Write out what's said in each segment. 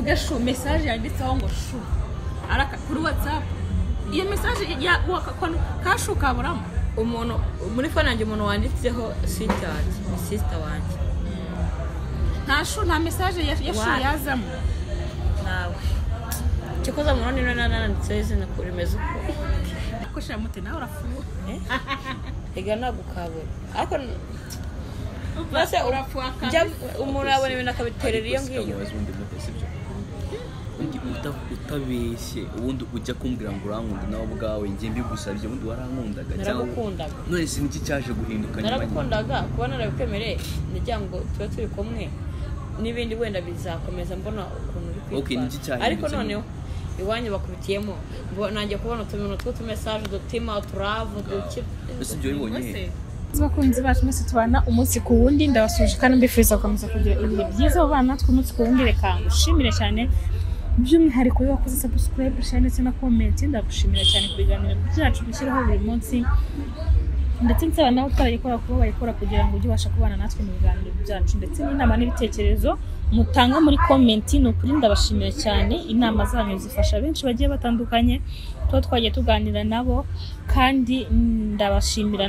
Eshu message yanditseho ngo shu araka kuri WhatsApp iyo message ya wakakono kashu kaburamo umuntu muri phone yanjye umuntu wanditseho sister wanjye nta shu nta message ya shu yazamo nawe cikoza umuntu nanditse izina kuri mezo ko shamute nawe urafuwe ega nagukabura ariko base urafuwa umuntu abona ibintu akabiterera iyo ngiyo utabeshye ubundi ujya kumbwira ngo urankunda nawe ubwawe ngiye mbigusabye ubundi warankundaga cyangwa none si niki cyaje guhinduka nyuma narakundaga kuba narabikwemereye nijya ngo tuba turi kumwe n'ibindi wenda bizakomeza mbona ukuntu uri kwitwara ariko noneho iwanyu bakubitiyemo nanjye kubona utuntu tw'utumessage dutima uturavu ese ibyo bibonye bakunzi bacu mwese tubana umunsi ku wundi ndabasuje kandi mbifuriza gukomeza kugira ibihe byiza abana tw'umunsi ku wundi reka ngushimire cyane by'umwihariko iyo wakoze subscribe share ndetse na comment ndagushimira cyane ku biganiro byacu dushyiraho buri munsi ndetse nsaba nawe utarayikora kuba bayikora kugira ngo ujye ubasha kubana natwe mu biganiro byacu ndetse n'inama n'ibitekerezo mutanga muri comment no kuri ndabashimira cyane inama zanyu zifasha benshi bagiye batandukanye to twagiye tuganira nabo kandi ndabashimira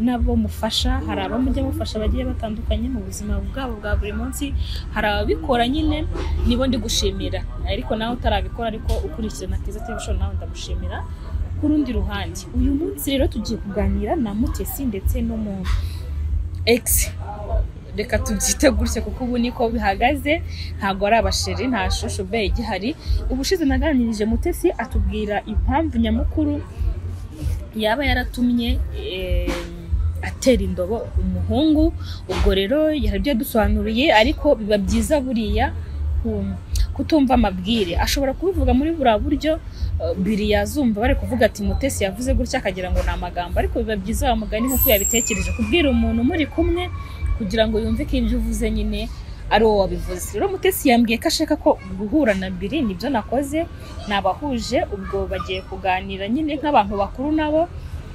nabo mufasha hari abamujye mufasha bagiye batandukanye mu buzima bwabo bwa buri munsi hari ababikora nyine nibo ndi gushimira ariko nawe utarabikora ariko ukurikirana Kiza TV show nawe ndamushimira kurundi ruhande uyu munsi rero tugiye kuganira na Mutesi ndetse no mu ex reka tubyite gutya kuko ubu niko bihagaze ntago ari abasheri nta shusho be igihari ubushize naganirije Mutesi atubwira impamvu nyamukuru yaba yaratumye atera indobo umuhungu ubwo rero yarabyo dusobanuriye ariko biba byiza buriya kutumva amabwire ashobora kubivuga muri bura buryo biri yazumva bari kuvuga ati Mutesi yavuze gutya akagira ngo na amagambo ariko biba byiza bamugani nko yabitekereje kubwira umuntu muri kumwe kugira ngo yumve ko ibyo uvuze nyine ari wowe wabivuze rero Mutesi yambwiye ko ashaka ko guhura na biri nibyo nakoze nabahuje ubwo bagiye kuganira nyine nk'abantu bakuru nabo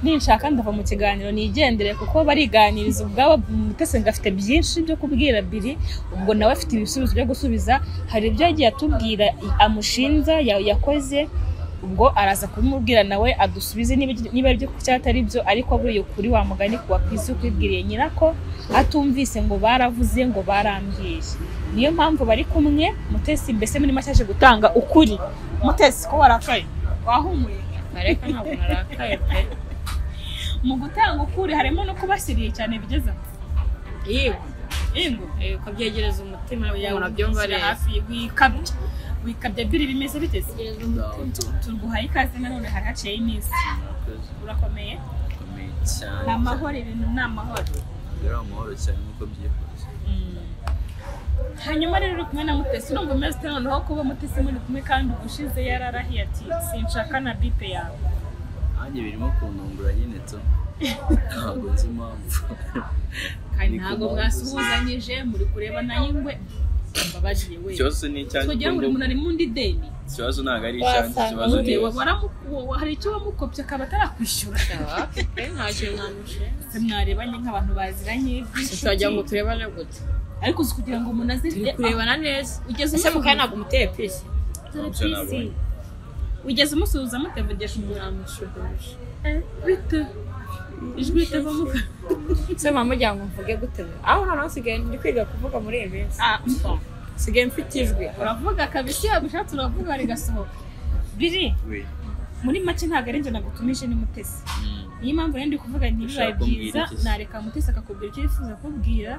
ninshaka ndava mu kiganiro nigendere kuko bariganiriza ubwabo Mutesi ngafite byinshi byo kubwira biri ubwo nawe afite ibisubizo byo gusubiza hari ibyo yagiye atubwira amushinza yakoze ubwo araza kumubwira nawe adusubize niba ari byo cyatari byo ariko buriye kuri wa mugani kuwa kwisi kwibwiriye nyirako atumvise ngo baravuze ngo barambwiye niyo mpamvu bari kumwe Mutesi mbese muri mashaje gutanga ukuri Mutesi ko warakaye wahumuye areka ntabwo narakaye pe mu gutanga ukuri harimo no kubasiriye cyane bigeza yego ukabyegereza umutima yawe nabyumva rero hafi wikabye biri bimeze biteze turguhaye ikaze nanone hari haciye iminsi urakomeye cyane amahoro ibintu n'amahoro rero amahoro cyane nkuko byifuza hanyuma rero uri kumwe na Mutesi urumva umeze noneho kuba Mutesi muri kumwe kandi ubushize yararahiye ati sinshaka na bipe yawe nanjye birimo kuntungura nyine to ntabwo nzi impamvu kandi ntabwo mwasuhuzanyije muri kureba nayo ingwe mbabajiye we cyose ni cyane kugira ngo umuntu ari mundi deni ikibazo ntabwo ari icyanjye ikibazo ni hari icyo wamukopye akaba atarakwishyura ntacyo mwamushe mwarebanye nk'abantu baziranye tujya ngo turebane gute ariko uzi kugira ngo umuntu azire kurebana neza ugeze mu kandi ntabwo umuteye pisi ugeze umusuhuza mutevugesha umuramushuhuje bite ijwi ritavuga se mujya ngo mvuge gute aho noneho sigaye ndi kwiga kuvuga muri iyi minsi sigaye mfite ijwi uravuga kabisi yagushatse uravuga rigasohoka biri muri make ntabwo ari njye nagutumije ni Mutesi niyo mpamvu rero ndi kuvuga ntibibaye byiza nareka Mutesi akakubwira icyo yifuza kubwira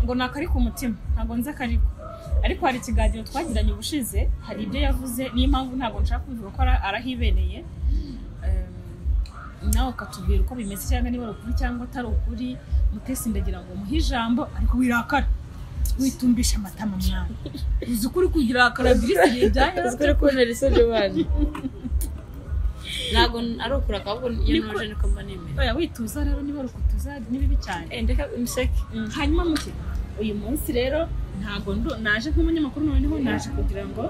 ngo nakari ku mutima ntabwo nzi akariko ariko hari ikiganiro twagiranye ubushize hari ibyo yavuze niyo mpamvu ntabwo nshaka kubivuga ko arahibereye nawe ukatubwira uko bimeze cyangwa niba ari ukuri cyangwa atari ukuri Mutesi ndagira ngo muhe ijambo ariko wirakara witumbisha amatama mwana uzi ukuri kugira akarabirisi byayo uzi ukuri kunera isoje bana ntabwo ari ukura ahubwo iyo noje niko mba nemera oya wituza rero niba ari ukutuza ni bibi cyane ndeka imiseke hanyuma muke uyu munsi rero ntabwo naje nk'umunyamakuru noneho naje kugira ngo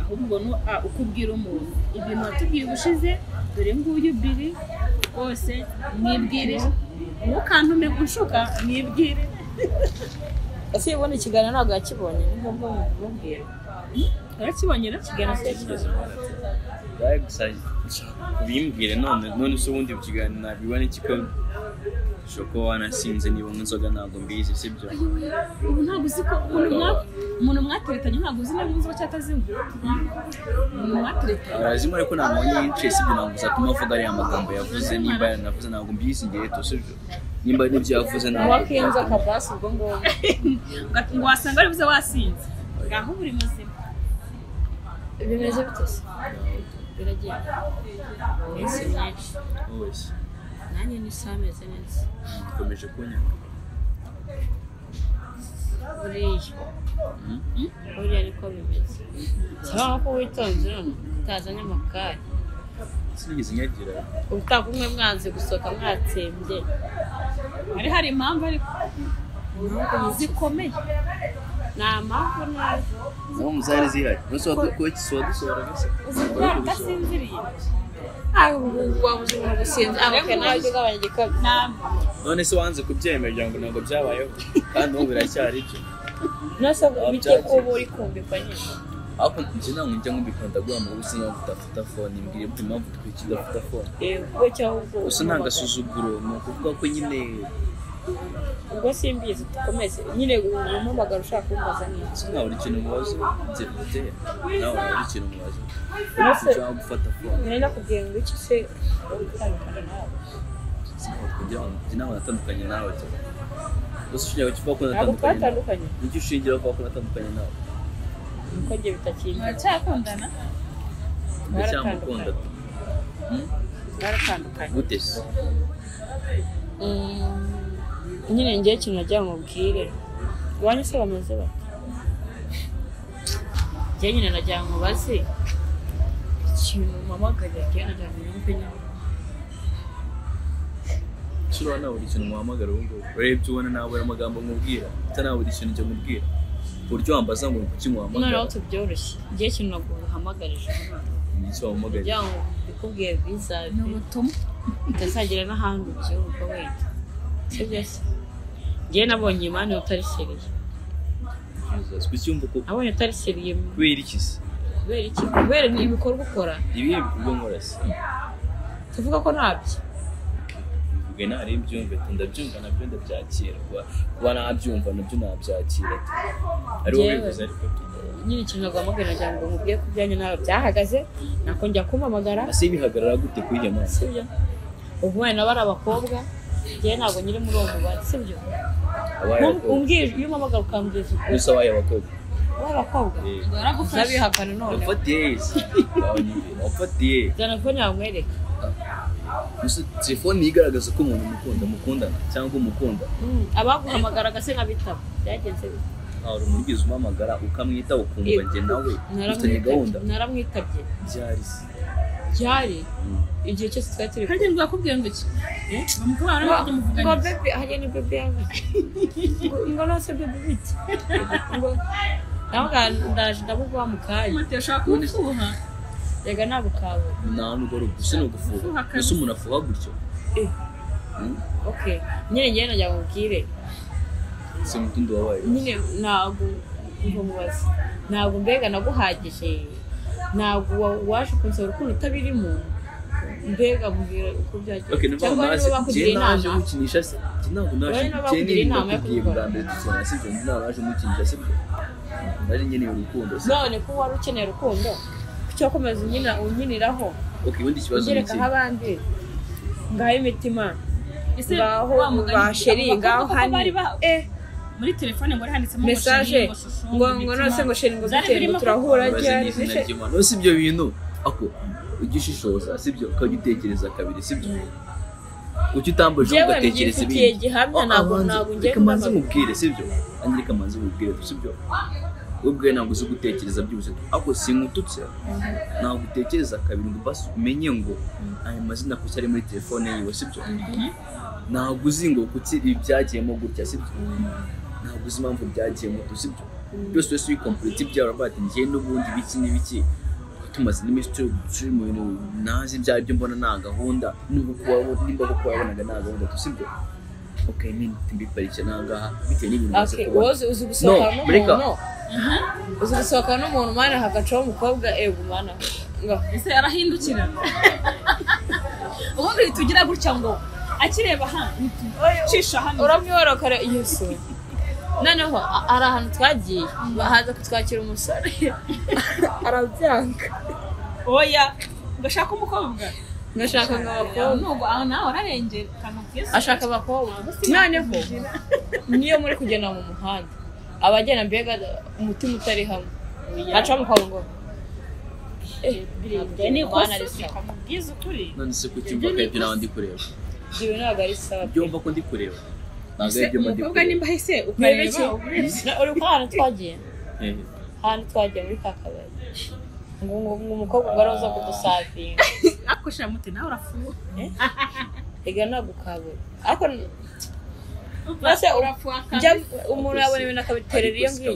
ahubwo ukubwira umuntu ibintu watubwiye ubushize dore nguyu biri rwose mwibwire ntukantume gushuka mwibwire ese ibona ikiganiro ntabwo yakibonye ni ngombwa mubwira arakibonyera ikiganiro se kigeze gusa bimbwire none se ubundi ikiganiro nabibona kiko shoko wanasinze niba inzoga ntabwo mbizi sibyo ubu ntabwo uzi ko umuntu mwateretanye ntabwo uzi niba inzoga cyatazinywa umuntu mwateretanye arazimo ariko nta mwanya y'inshi sibyo ntabwo uzatuma avuga ariya magambo yavuze nimba yanavuze ntabwo mbizi ngiye to sibyo nimba n'ibyo yavuze ntabwo wakinze akabasi ubwo ngomba ngo wasanga aribuze wasinze ngaho buri muzima bimeze bite se biragiye ese myinshi wese nanjye ni sameze neza dukomeje kunyaka buriya niko bimeze cyangwa ko witonze none utazanye amakari sinigeze nyagira utakumwe mwanze gusohoka mwatsembye hari impamvu ariko zikomeye nta mpamvu nayo zo muzari zihari nusohoka ko kisohoka dusohora gase udasinziriye wabuze umuntu gusinza abake nawe ugabanya igikabyo none se wanze kubyemera ngo ntabwo byabayeho kandi ubu biracyari byo nose bite ko uri kumvikwa nyine ako njye ntabwo njya nkubikunda guhama ubusa niba udafata fone mbwira impamvu twikida udafata fone ubwo cyangwa usa nta gasuzuguro ni ukuvuga ko nyine ubwo simbizi dukomeze nyine umuhamagara ushaka kumbaza n'iki nawe uri ikintu mubazo nzefite nawe uri ikintu mubazo ushaka gufata fone nari nakubwiye ngo iki se utandukana nawe kugira ngo njye nawe natandukanye nawe gusa ushingiye ku kivuga ko ntabwo twatandukanye nicyo ushingira kuvuga ko natandukanye nawe nuko njye bitakindi muracyakundana ndacyamukunda baratandukanye gute se nyine ngiye ikintu nagira ngo mubwire iwanyu se bameze bate njye nyine nagira ngo baze ikintu mpamagarira njye nagira ngo yumve nyine shira nawe uri ikintu muhamagara ubu ngubu urebye ubona nabura amagambo nkubwira utanabura ikintu njye mubwira uburyo wambaza ngo kuki muhamagara noneho tubyoroshye ngiye ikintu naguhamagarije nicyo wamuhamagara kugira ngo bikubwiye biza ni ubutumwa utazagira n'ahandi ubyumva wenda sibyo se njyewe nabonye imana utari seriye kucyumva ko abonye utari seriye kubera iki se kubera iki kubera ni ibikorwa ukora ibihe bikorwa nkora se tuvuga ko ntabyo bivuge nari mbyumve ndabyumva nabyo ndabyakira kuba nabyumva nabyo nabyakira ari wowe bivuze ariko nyine ikintu naguhamagara nagira ngo mubwiye ko ibyanyu nawe byahagaze nakongera kumpamagara ase bihagarara gute kuri iyo mpamvu sibyo ubu wenda bari abakobwa njyewe ntabwo nyiri muri uwo mubare sibyo umbwije iyo umpamagara ukambwira ukuri gusa waye abakobwa abakobwa nabihakana none wafatiye wafatiye jana ko nyamwereka gusa telefone igaragaza ko umuntu mukundana cyangwa umukunda abaguhamagaraga se nkabitaba byagenze bite hari umuntu ugize umamagara ukamwita ukumva njye nawe ufitanye gahunda naramwitabye byari se byari igihe cyose twari turi kandi ngo yakubwiye ngo iki bamukubara n'abajya muvugana ngo bebe hajya ni bebe yawe ngo nose bebe bite ngo nawe ndaje ndabuguha mu kanya utashaka kufuha rega nabukawe nta nubwo ari gusa no gufuha gusa umuntu afuha gutyo okay nyine njye najya ngubwire se mutundo wabaye nyine ntabwo umubaza ntabwo mbega naguhagije ntabwo waje kunsaba urukundo utabirimo mbega mbwira uko byagiye cyangwa niba bakugiriye inama gukinisha se ntabwo naje inama yo kubwira mbere dusana sibyo ntabwo naje mukinisha sibyo naje nyine urukundo none ko wari ukeneye urukundo cyo komeza nyina unyiniraho ubundi ikibazo ni iki abandi ngaho imitima ngaho basheri ngaho hani muri telefone ngo handitsemo message ngo nose ngo sheri ngo dutembo turahura cyane no sibyo bintu ako ugishishoza sibyo ukagitekereza kabiri sibyo ucyo utambaje ugatekereza ibindi gihamya ntabwo ngiye kamanzi mubwire sibyo andire kamanzi mubwire sibyo ubwe ntabwo uzi gutekereza byose ako sinkututse ntabwo utekereza kabiri ngo basi umenye ngo aya mazina kuki ari muri telefone yiwe sibyo ntabwo uzi ngo kuki ibyagiyemo gutya sibyo ntabwo uzi impamvu byagiyemo sibyo byose wese wikomplete ibyawe bati ngiye n'ubundi biki n'ibiki tumaze n'iminsi turi mu bintu nazi ibyo byo mbona nta gahunda nimba ko wabonaga nta gahunda sibyo okay ni timbiparike nangaha bitewe n'ibintu okay wowe uzi gusohoka n'umuntu uzi gusohoka n'umuntu mana hagacaho umukobwa mana ngo ese arahindukira ubundi tugira gutya ngo akireba hano cisha hano uramwora kare Yesu noneho ari ahantu twagiye bahaza kutwakira umusore arabyanga oya ngashaka umukobwa ngashaka ngabakobwa nugo aho nawe ararengera kamubwiza ashaka abakobwa noneho niyo muri kugenda mu muhanda abagenda mbega umutima utari hamwe aca mu kwago ngo ni kwana kamubwiza ukuri none se kucyumva ko ibyo nawe ndi kureba ibi ntabwo ari sawa byumva ko ndi kureba ntabwo ari byo ndi umukobwa nimba hise ukareba uri ko ahantu twagiye ahantu twagiye muri kakabari ngo umukobwa ugaroza kudusavinga akosha muti nawe urafuwe ega nagukabura ariko nase urafuaka umuntu yabona ibintu akabiterera iyo ngiyo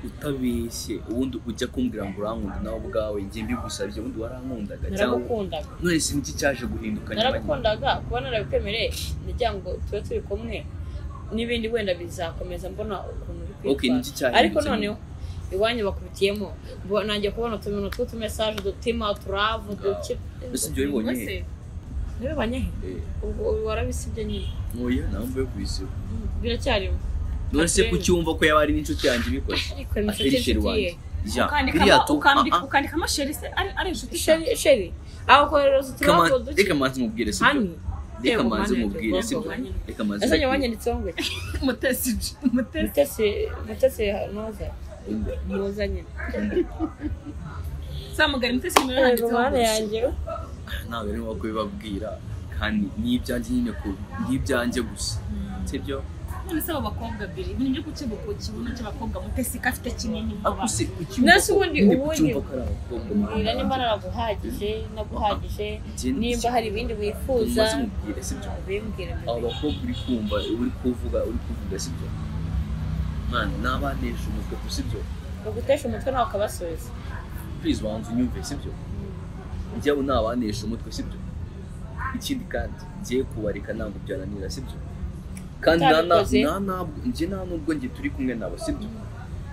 utabeshye ubundi ujya kumbwira ngo urankunda nawe ubwawe njye mbigusabye ubundi warankundaga naragukundaga none si iki cyaje guhinduka naragukundaga kuba narabikwemereye ndagira ngo tube turi kumwe n'ibindi wenda bizakomeza mbona ukuntu uri kwitwara ariko noneho iwanyu bakubitiyemo nanjye kubona utuntu tw'utumesaje dutima turavu duke ese ibyo bibonye nibibanye ubwo warabisibye nyine oya namwe kubisiba biracyarimo none se kucyumva ko yaba ari n'inshuti yanjye bikoze ariko inshuti yanjye ukandika amasheri se ari inshuti sheri aho koreza turavu duke reka manzi mubwire se reka manzi mubwire se reka manzi ese nyabanyanditseho ngo mutesi noza noza nyine samugari mutesi nimero yanjye ntabwo arimo kubibabwira kandi n'ibyanjye nyine ko n'ibyanjye gusa sibyo none se abo bakobwa biri ibintu byo kukibuka kibuno cy'abakobwa mutesi kafite kinini baba nase ubundi mbwira nimba naguhagije nimba hari ibindi wifuza bimbwire abo bakobwa uri kumva uri kuvuga sibyo man nabanesha umutwe sibyo ugutesha umutwe nawe ukabasubiza please wanze unyumve sibyo njyewe nabanesha umutwe sibyo ikindi kandi ngiye kubarika ntabwo byananira sibyo kandi njye nta nubwo njye turi kumwe nabo sibyo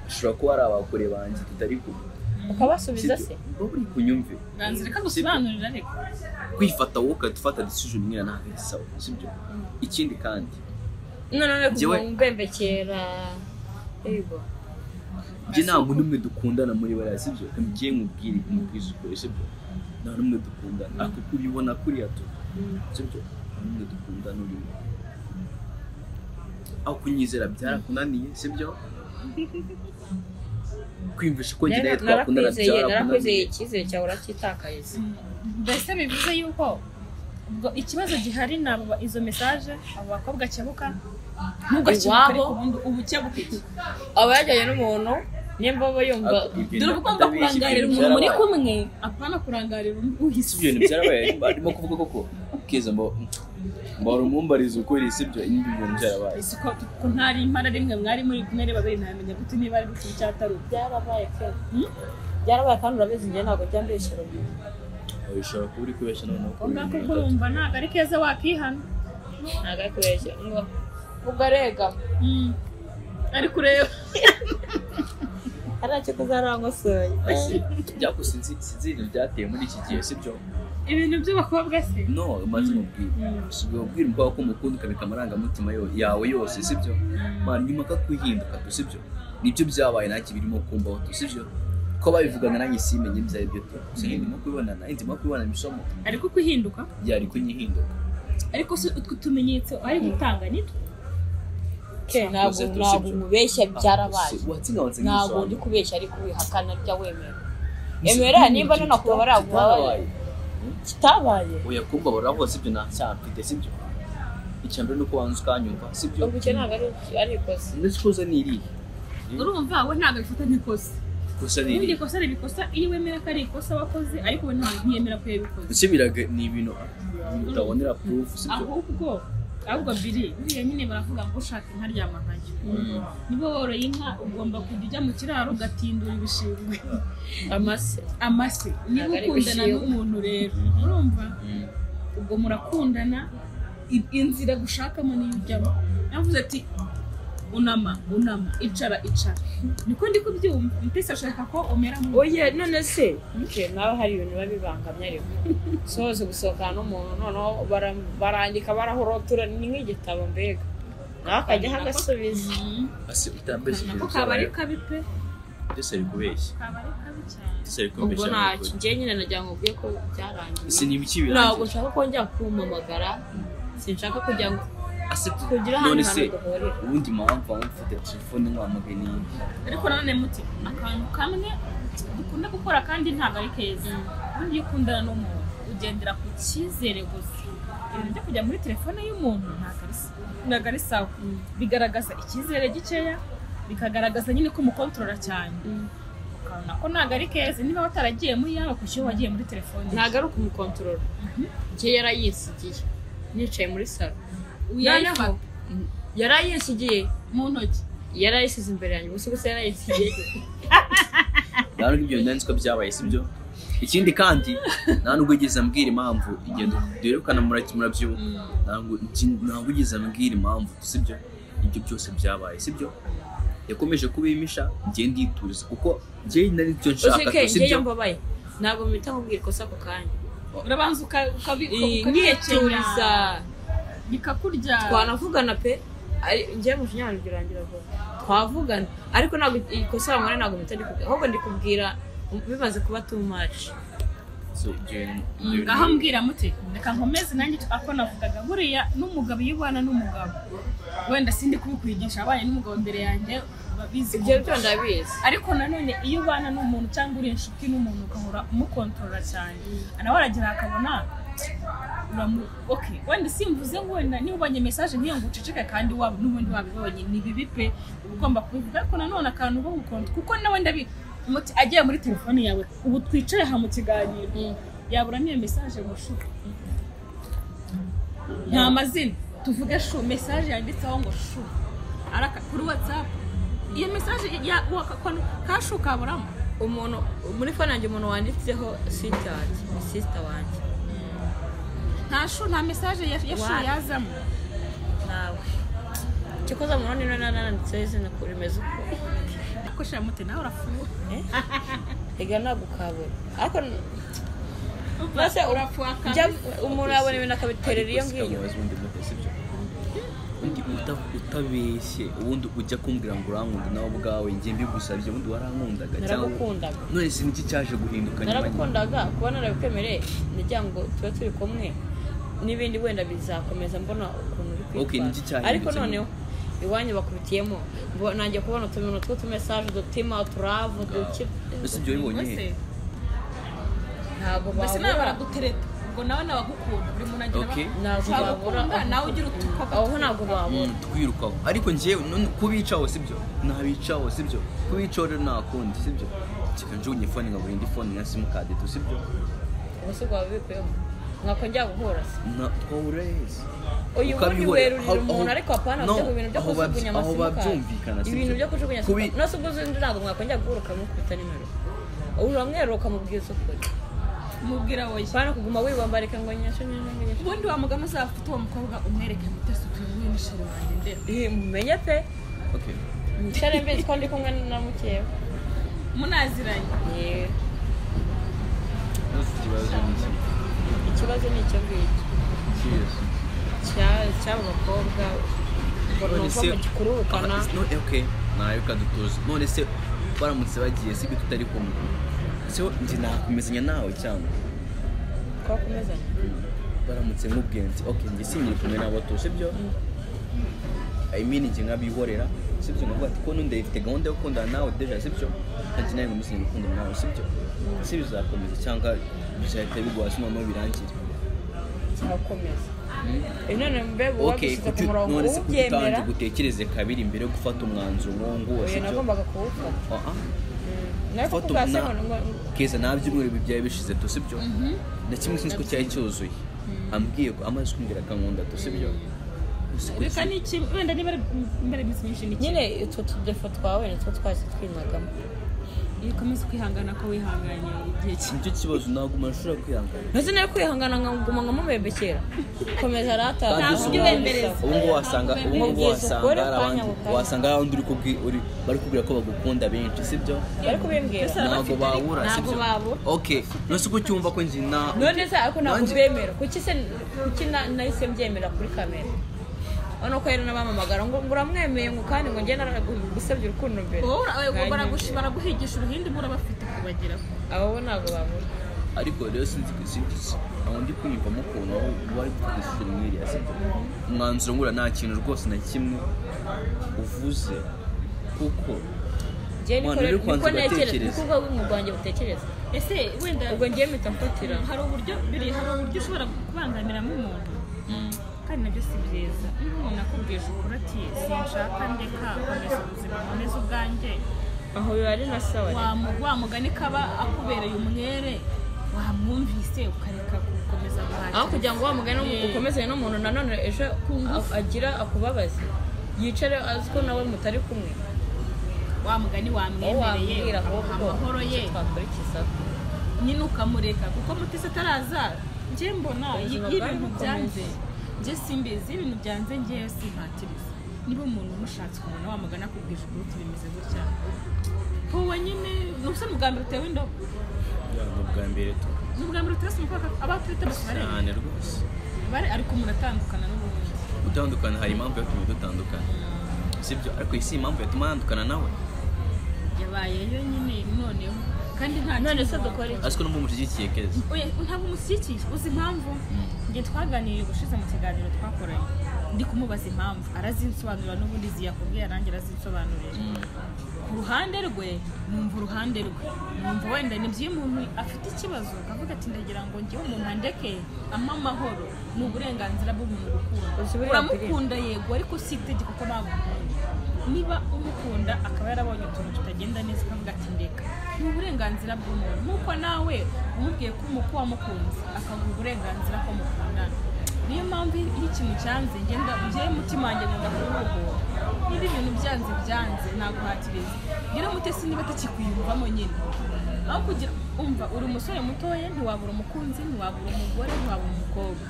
ushobora kuba ari abakore banjye tutari kumwe ukabasubiza se ngo uri kunyumve reka gusobanurira ariko kwifata wowe ukadufata decision imwe ntabwo ari sawa sibyo ikindi kandi none kumbembekera yego njye nta muntu umwe dukundana muri bariya sibyo ngiye nkubwire umubwiza ukore sibyo nta n'umwe dukundana ariko kubibona kuriya tu sibyo nta n'umwe dukundana urimo aho kunyizera byarakunaniye sibyo kwimvisha ko njye nawe twakundana byarakunaniye icyizere cyawe uracyitakaza mbese bivuze yuko ikibazo gihari nabo izo message abo bakobwa cyabuka ntugashyire ku bundi ubucyabuka iki aba yajyanye n'umuntu nimba aba yumva dore ugomba kurangarira umuntu muri kumwe apana kurangarira uhise ibyo byarabaye barimo kuvuga koko kiza mbara umumbariza ukuri sibyo indi bintu byarabaye isiko ko ntari impara rimwe mwari muri kumwe babiri ntamenya gute niba ari gute cyataru byarabaye kandi urabizi njye ntabwo byambeshera ubishobora kuba uri kubeshya noneho ngako kurumva ntabwo ari keza wakihana ntabwo ari kubeshya ubwo arega ari kureba aracyo kuzarangosoye byakose sinzi ibintu byateye muri iki gihe sibyo ibintu by'abakobwa se no umaze mubwira usigaye ubwira umukobwa ko umukunda ukabika amarangamutima yawe yose sibyo nyuma kakwihinduka tu sibyo nibyo byabaye ntacyo birimo kumbaho tu sibyo ko babivugaga nanjye simenye ibyo ari byo tu ndimo kubibonana ndimo kubibona isomo ariko kwihinduka byari kunyihinduka ariko se utwo tumenyetso ari gutanga nitwo ntabwo umubeshya byarabaye ntabwo ndi kubeshya ariko wihakana rya emera nimba nanakubabara kubabaye kitabaye oya kumbabara hose ibyo ntacyamfite sibyo icyambere nuko wanze ukanyumva sibyo ubwo cyo ntabwo ari ikosa ndetse koza ni irihe urumva we ntabwo bifata nk'ikosa kosa ni irihe ikosa ari ikosa iyo wemera ko ari ikosa wakoze ariko we ntiyemera ko yabikoze ndetse biraga ni ibintu utabonera proof sibyo ahubwo biri buriya nyine baravuga ngo ushaka inka ryama nkajyo niba woroye inka ugomba kujya ujya mu kiraro ugatindura ibishingwe amase niba ukundana n'umuntu rero urumva ubwo murakundana inzira gushakamo niyo ujyamo yavuze ati unama icara niko ndi kubyumva mpise ashaka ko umera mu oye none se nawe hari ibintu babibangamye ariko soze gusohokana n'umuntu noneho barandika barahorotura ni nk'igitabo mbega nakajya hagasubiza ase utambeshye ko kabari kabipe byose ari kubeshya kabari kabi cyane byose ari kubeshya ubwo nta njye nyine najya nkubwiye ko byarangiye si niba ikibi ntabwo nshaka ko njya kumamagara sinshaka kujya kugira none se ubundi mpamvu mfite telefone nkwamagani ariko nanone muti akantu kamwe dukunda gukora kandi ntabwo ari keza ubundi iyo ukundana n'umuntu ugendera ku cyizere gusa ibintu byo kujya muri telefone y'umuntu ntabwo ari sawa bigaragaza icyizere gikeya bikagaragaza nyine ko umukontorora cyane ukabona ko ntabwo ari keza niba wataragiye muri yawe kuki wagiye muri telefone ntabwo ari ukumukontorora njye yarayisigiye nicaye muri salo uyayifata yarayisigiye mu ntoki yarayisize imbere yanjye gusa yarayisigiye ntabwo ibyo ndanditswe byabaye sibyo ikindi kandi nta nubwo ugeze ambwira impamvu igendo duherukana murabyo ntabwo ugeze ambwira impamvu sibyo ibyo byose byabaye sibyo yakomeje kubimisha njye ndituriza kuko njye nari cyo nshaka sibyo mbabaye ntabwo mpita nkubwira ikosa ako kanya urabanza ukabituriza bikakurya twanavugana pe njye mu kinyarwanda birangira vuba twavugana ariko ntabwo ikosa bamwe ntabwo mpita ndikubwira ahubwo ndikubwira bimaze kuba too much ngaho mbwira muti reka nkomeze nanjye ako navugaga buriya n'umugabo iyo ubana n'umugabo wenda sindi kubikwigisha abanye n'umugabo imbere yanjye babizi ibyo byo ndabizi ariko nanone iyo ubana n'umuntu cyangwa uri inshuti n'umuntu ugahora umukontorora cyane nawe aragira akabona okay wenda simvuze ngo wenda niba ubanye message nkiyo ngo uceceke kandi waba n'ubundi wabibonye ni bibi pe ugomba kubivuga ariko nanone akantu bo gukonta kuko nawe muti agiye muri telefone yawe ubu twicaye ha mu kiganiro yabura niyo message ngo shu nta mazina tuvuge shu message yanditseho ngo shu araka kuri WhatsApp iyo message ya kashu kaburamo umuntu muri phone yanjye umuntu wanditseho sister wanjye nta message ya shu yazamo nawe kikoza umuntu nanditse izina kuri meze uko koshya mute nawe urafuwe ega nagukabura ariko base urafuwa umuntu yabona ibintu akabiterera iyo ngiyo undi utabeshye ubundi ujya kumbwira ngo urankunda nawe ubwawe njye mbigusabye ubundi warankundaga cyangwa none se niki cyaje guhinduka nyuma naragukundaga kubona narabikwemereye nijya ngo tube turi kumwe n'ibindi wenda bizakomeza mbona ukuntu uri kwitwara ariko noneho iwanyu bakubitiyemo nanjye kubona utuntu tw'utumessage dutima turave duki ese ibyo bibonye ntabwo base nawe baragutereta ngo nawe nabagukunda buri muntu agira babura nawe ugira utukopa aho ntabwo babura twirukaho ariko njyewe kubicaho sibyo nabicaho sibyo kubicaho rero nakundi sibyo kikanjugunye phone ngabura indi phone na simcard tu sibyo ubuse bwa bikuyemo mwakongera guhura se twahura heza uyu bundi werurira umuntu ariko apana byo ibintu byo kujugunya amasimukadi ibintu byo kujugunya no se ubwo zindi ntabwo mwakongera guhuruka mukubita nimero uramweruka mubwiza ukuri mubwira wowe bana kuguma wibambarika ngo nyasho nyine ubundi wa mugamo uzafite uwo mukobwa umwereke mutese utuye n'isheri wanjye ndere mumenye pe okay nshare mbe ko ndi kumwe na mukewe munaziranye ikibazo ni icyo ngicyo cy'abo bakobwa none se kururukana okay nayo kadutuza none se baramutse bagiye sibyo tutari kumwe se nje nakomezanya nawe cyangwa twakomezanya baramutse nk'ubwenzi okay nje sinyiri kumwe nabo tose byo I mean nje nkabihorera sibyo ngo ati ko nunde ifite gahunda yo kundana nawe deja sibyo kandi nawe musinye gukundana nawe sibyo sibyo zakomeza cyangwa bizahita bigwa sino no birangira cyakomeza none mbego wabishyize ku murongo ubyemera gutekereze kabiri mbere yo gufata umwanzuro ngo wose byo nagombaga kuwufata keza nabyumwe bibyaye bishize to sibyo na kimwe sinzi ko cyari cyuzuye ambwiye ko amaze kumbwira kankunda to sibyo reka n'iki wenda niba imbere y'isi myinshi n'iki nyine utwo tudefo twawe nitwo twahise twinagamo iyo ukomeza kwihangana ko wihanganye igihe nicyo kibazo ntabwo umuntu ashobora kwihangana ntese nayo kwihangana nkaguma nkamubembekera komeza rata ntabwo ujya ubembereza ubu ngubu wasanga hari abandi bari kubwira ko bagukunda benshi sibyo bari kubimbwira ntabwo babura sibyo okay nose uko cyumva ko njye none se ariko ntabwo ubemera kuki nahise mbyemera kuri kamera ono ko rero nabamamagara ngo uramwemeye ngo kandi ngo ngenda gusebya urukundo mbere baraguhigisha uruhindi murabafite kubageraho abo ntabwo babura ariko rero sinzi aho ndi kwiyumvamo ukuntu bari kudushyira mwiriya sibyo umwanzuro ngura nta kintu rwose na kimwe uvuze kuko niko ntekereza niko mu Rwanda butekereza ese wenda ubwo ngiye mpita mfatira hari uburyo ushobora kubangamiramo umuntu kandi nabyo si byiza niba umuntu akubwije ukuri ati sinshaka ndeka komeza ubuzima nkomeza ubwanjye aho biba ari na sawa wa mugani kaba akubereye umwere wamwumvise ukareka gukomeza guhashya aho kugira ngo wa mugani ukomezanye n'umuntu nanone ejo agira akubabaze yicare azi ko nawe mutari kumwe wa mugani wamwemereye amahoro ye nyine ukamureka kuko mutise ataraza njye mbona y'ibintu byanze njye simbizi ibintu byanze njyewe simpatiriza niba umuntu umushatse umuntu wamugana akubwije ukuri bimeze gutya wowe nyine n'ubusa mu bwa mbere utewe indobo n'ubwa mbere utese umukobwa aba twita basubiranye cyane rwose ariko umuntu atandukana n'ubundi gutandukana hari impamvu yatumye dutandukana sibyo ariko iyi si impamvu yatuma yandukana nawe yabayeyo nyine noneho kandi nta none se dukora iki ariko n'umwe umushyigikiye keza ntabwo umushyigikiye uzi impamvu njye twaganiriye gushize mu kiganiro twakoranye ndi kumubaza impamvu arazinsobanurira n'ubundi ziyakubwiye nanjye arazinsobanurira ku ruhande rwe numva wenda ni byo umuntu afite ikibazo akavuga ati ndagira ngo njyewe umuntu andeke ama amahoro ni uburenganzira bw'umuntu gukunda uramukunda yego ariko si itegeko ko nagukunda niba umukunda akaba yarabonye utuntu tutagenda neza akavuga ati ndeka ni uburenganzira bw'umuntu nk'uko nawe umubwiye ko wamukunze akaguha uburenganzira ko mukundana niyo mpamvu iyo ikintu cyanze njyewe umutima wanjye ngomba kuruhura niba ibintu byanze naguhatiriza ngira mutesi niba atakikwiyumvamo nyine aho kugira umva uri umusore mutoya ntiwabura umukunzi ntiwabura umugore ntiwabura umukobwa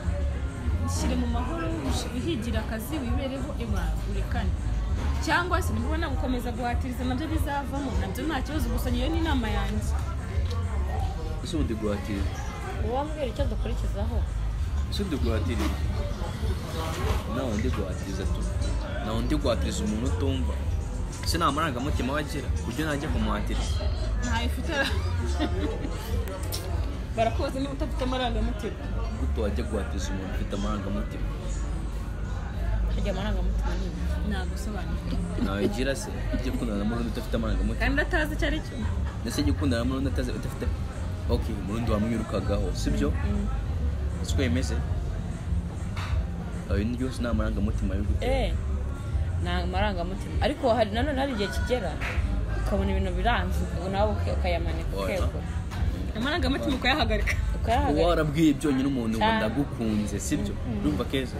shyire mu mahoro wihigira akazi wibereho urekane cyangwa se niba ubona gukomeza guhatiriza nabyo bizavamo nabyo nta kibazo gusa niyo ni inama yanjye ese ubundi guhatiriza uwambwira icyo dukurikizaho ese undi guhatiriza nawe ndi guhatiriza umuntu utumva ese nta marangamutima wagira kuburyo najya kumuhatiriza ntayo ufite barakubaza niba utafite amarangamutima gute wajya guhatiriza umuntu ufite amarangamutima hajya amarangamutima ntabwo usobanura nawe gira se ujye ukundana n'umuntu udafite amarangamutima kandi atazi icyo ari cyo ndetse ujye ukundana n'umuntu udafite umurundi wamwirukagaho sibyo siko bimeze ayo ryose nta marangamutima yo gutera nta marangamutima ariko nanone hari igihe kigera ukabona ibintu biranze nawe ukayamanika ukegura amarangamutima ukayahagarika uba warabwiye byonyine umuntu ngo ndagukunze sibyo urumva keza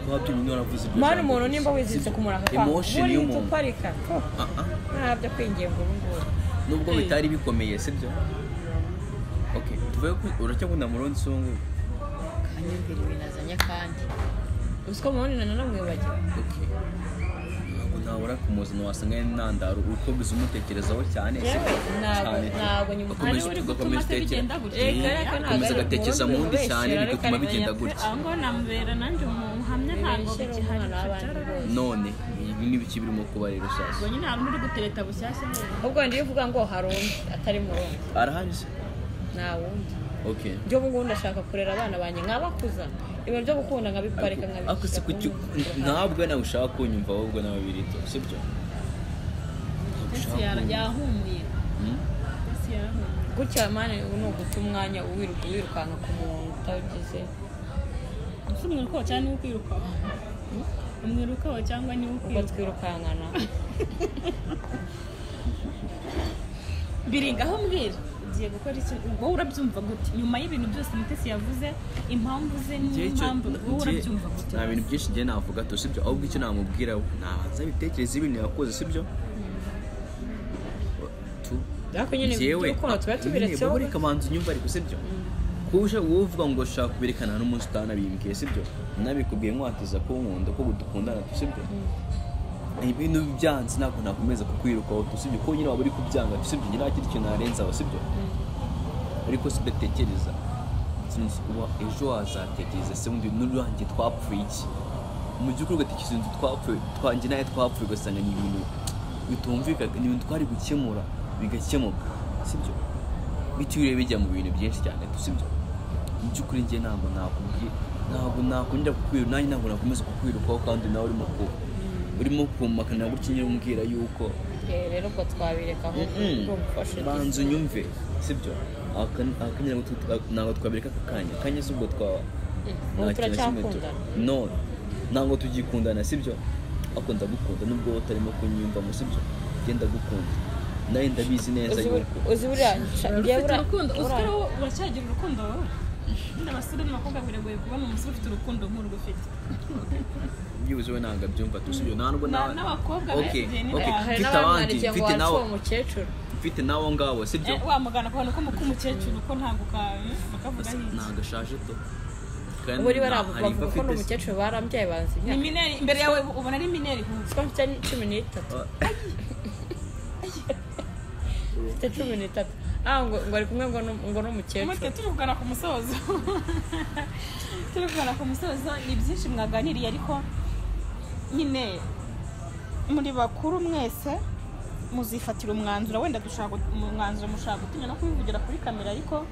kuba byonyine waravuze ibyo mwana umuntu nimba wiziritse ku murango emotion y'umuntu uparika ntabyo kwingenga ubu ngubu nubwo bitari bikomeye sibyo okay tuvuye ko uracyakunda murundi songo kanyumvira ibintu azanye kandi uziko murundi nanamwibagiwe okay ntabwo kumuzana wasanga n'intandaro uko biza umutekerezaho cyane ntabwo nyuma ugakomeza agatekereza mu wundi cyane bigatuma bigenda gutya aho ngo namubera nanjye umuhamya ntabwo bigihari none ibi ni biki birimo kuba rero sasa ubwo nyine hari uri gutereta bushyashya ubwo ndiye uvuga ngo hari undi atari murundi arahari se nta wundi okay byo ngubu ndashaka kurera abana banjye nkabakuza ibintu byo gukunda nkabiparika nkabikora ntabwo nawe ushaka kunyumva ahubwo nawe birito sibyo yahumuye gutya mani ni uguta umwanya wirukanka ku muntu utawugize ese umwirukaho cyangwa niwe ukwirukaho umwirukaho cyangwa niwe ubwo twirukankana biringa aho mbwira agiye gukora iki wowe urabyumva gute nyuma y'ibintu byose Mutesi yavuze impamvu ze n'impamvu wowe urabyumva gute nta bintu byinshi ngiye navuga to sibyo ahubwo icyo namubwira naza bitekereza ibintu yakoze sibyo ariko nyine uko tuba tubiretseho buri kamanzi unyumva ariko sibyo kuje uvuga ngo shaka kuberekana n'umunsi utanabimbwiye sibyo nabikubwiye mwatiza ko nkunda ko dukundana to sibyo ibintu byanze ntabwo nakomeza kukwirukaho to sibyo ko nyine waba uri kubyanga to sibyo ngira kiri kintu narenzaho sibyo ariko sibetekereza sinzi kuba ejo wazatekereza se undi n'urangiye twapfuye iki mu by'ukuri ugatekereza inzu twapfuye twanjye naye twapfuye ugasanga ni ibintu bitumvikana ni ibintu twari gukemura bigakemuka sibyo bitiriwe bijya mu bintu byinshi cyane sibyo mu by'ukuri njye ntabwo nakongera kukwira nanjye ntabwo nakomeza kukwirukaho kandi nawe urimo kumakana gutya nyine umbwira yuko rero ubwo twabireka aho urumufashe banza unyumve sibyo akanya ntabwo twabireka akanya se ubwo turacyakundana no ntabwo tugikundana sibyo ariko ndagukunda nubwo utarimo kunyumvamo sibyo genda gukunda nawe ndabizi neza yuko uzi buriya uracyagira urukundo wowe n'abasore n'abakobwa biragoye kubona umusore ufite urukundo nk'urwo ufite byibuze we ntabwo abyumva tusibyo ntabwo n'abakobwa okay hari n'abamwandikiye ngo wacu uwo mukecuru mfite nawo ngabo sibyo wamugana kubona ko umukecuru ko ntabwo bakavuga hirya ntabwo ashaje to buri baravuga ko n'umukecuru barambyaye bazi ni mineri imbere yawe ubona ari mineri kuko mfite 13 mfite 13 ngo ari kumwe ngo n'umukecuru turivugana ku musozo ni byinshi mwaganiriye ariko nyine muri bakuru mwese muzifatira umwanzuro wenda dushaka umwanzuro mushaka gutinya no kubivugira kuri kamera ariko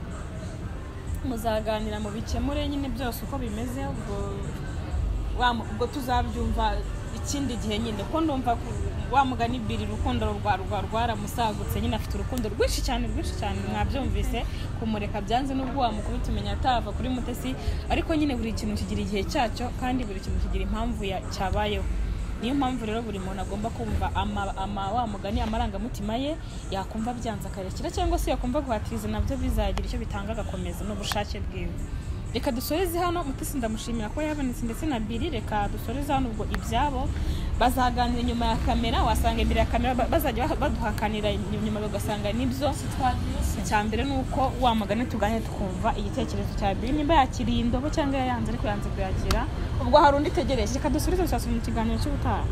muzaganira mu bikemure nyine byose uko bimeze ubwo tuzabyumva ikindi gihe nyine ko ndumva wamugani biri rukundo rwaramusagutse nyine afite urukundo rwinshi cyane mwabyumvise kumureka byanze n'ubwo wamukubita umenya atava kuri Mutesi ariko nyine buri kintu kigira igihe cyacyo kandi buri kintu kigira impamvu cyabayeho niyo mpamvu rero buri muntu agomba kumva wamugani amarangamutima ye yakumva byanze akarekera cyangwa se yakumva guhatiriza nabyo bizagira icyo bitanga agakomeza n'ubushake bwiwe reka dusoreze hano Mutesi ndamushimira ko yabonetse ndetse na Biri reka dusoreze hano ubwo ibyabo bazaganira nyuma ya kamera wasanga imbere ya kamera bazajya baduhakanira nyuma bagasanga nibyo cyambere nuko wamugane tuganye tukumva igitekerezo cya Biri nimba yakiriye indobo cyangwa yanze ariko yanze kuyakira ubwo hari undi tegereje reka dusoreze mu kiganiro cy'ubutaha